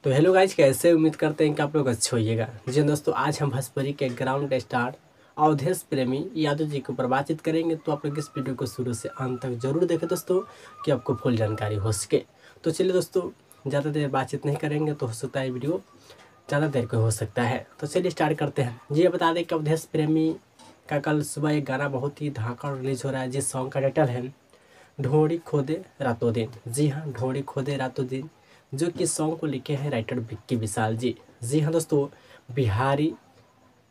तो hello guys, कैसे उम्मीद करते हैं कि आप लोग अच्छे होइएगा। जी दोस्तों, आज हम भोजपुरी के ग्राउंड स्टार अवधेश प्रेमी यादव जी के ऊपर बातचीत करेंगे। तो आप लोग इस वीडियो को शुरू से अंत तक जरूर देखें दोस्तों, कि आपको फुल जानकारी हो सके। तो चलिए दोस्तों, ज़्यादा देर बातचीत नहीं करेंगे तो हो सकता है वीडियो ज़्यादा देर का हो सकता है। तो चलिए स्टार्ट करते हैं। जी ये बता दें कि अवधेश प्रेमी का कल सुबह एक गाना बहुत ही धमाका रिलीज हो रहा है, जिस सॉन्ग का टाइटल है ढोड़ी खोदे रातों दिन। जी हाँ, ढोड़ी खोदे रातों दिन, जो कि सॉन्ग को लिखे हैं राइटर विक्की विशाल जी। जी हाँ दोस्तों, बिहारी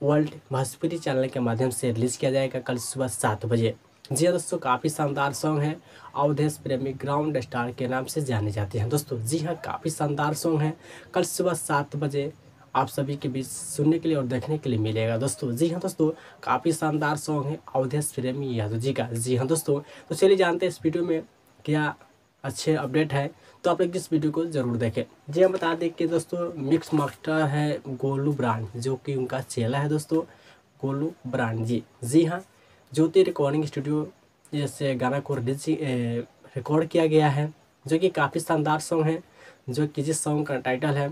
वर्ल्ड भोजपुरी चैनल के माध्यम से रिलीज किया जाएगा कल सुबह 7 बजे। जी हाँ दोस्तों, काफ़ी शानदार सॉन्ग है। अवधेश प्रेमी ग्राउंड स्टार के नाम से जाने जाते हैं दोस्तों। जी हाँ, काफ़ी शानदार सॉन्ग है। कल सुबह 7 बजे आप सभी के बीच सुनने के लिए और देखने के लिए मिलेगा दोस्तों। जी हाँ दोस्तों, काफ़ी शानदार सॉन्ग है अवधेश प्रेमी यादव जी का। जी हाँ दोस्तों, तो चलिए जानते हैं इस वीडियो में क्या अच्छे अपडेट है। तो आप लोग इस वीडियो को ज़रूर देखें। जी हम बता दें कि दोस्तों मिक्स मास्टर है गोलू ब्रांड, जो कि उनका चेला है दोस्तों, गोलू ब्रांड जी। जी हाँ, ज्योति रिकॉर्डिंग स्टूडियो जैसे गाना को रिकॉर्ड किया गया है, जो कि काफ़ी शानदार सॉन्ग है। जो कि जिस सॉन्ग का टाइटल है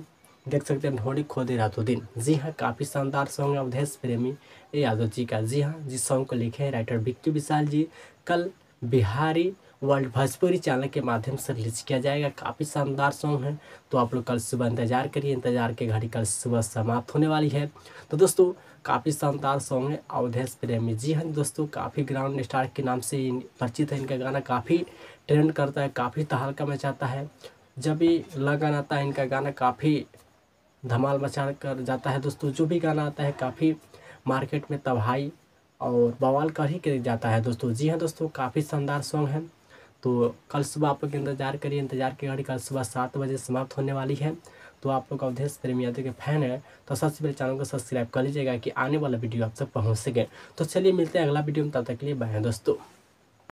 देख सकते हैं ढोड़ी खोदे रातों दिन। जी हाँ, काफ़ी शानदार सॉन्ग है अवधेश प्रेमी यादव जी का। जी हाँ, जिस सॉन्ग को लिखे हैं राइटर विक्की विशाल जी। कल बिहारी वर्ल्ड भोजपुरी चैनल के माध्यम से रिलीज किया जाएगा। काफ़ी शानदार सॉन्ग है। तो आप लोग कल सुबह इंतजार करिए, इंतजार की घड़ी कल सुबह समाप्त होने वाली है। तो दोस्तों, काफ़ी शानदार सॉन्ग है अवधेश प्रेमी। जी हाँ दोस्तों, काफ़ी ग्राउंड स्टार के नाम से परिचित है। इनका गाना काफ़ी ट्रेंड करता है, काफ़ी तहलका मचाता है। जब भी लगन आता है इनका गाना काफ़ी धमाल मचा कर जाता है दोस्तों। जो भी गाना आता है काफ़ी मार्केट में तबाही और बवाल कर ही के जाता है दोस्तों। जी हाँ दोस्तों, काफ़ी शानदार सॉन्ग है। तो कल सुबह आप लोग इंतजार करिए, इंतजार की घड़ी कल सुबह 7 बजे समाप्त होने वाली है। तो आप लोग अवधेश प्रेमी यादव के फैन है तो सबसे पहले चैनल को सब्सक्राइब कर लीजिएगा, कि आने वाला वीडियो आप तक पहुँच सके। तो चलिए मिलते हैं अगला वीडियो में, तब तक के लिए बाय दोस्तों।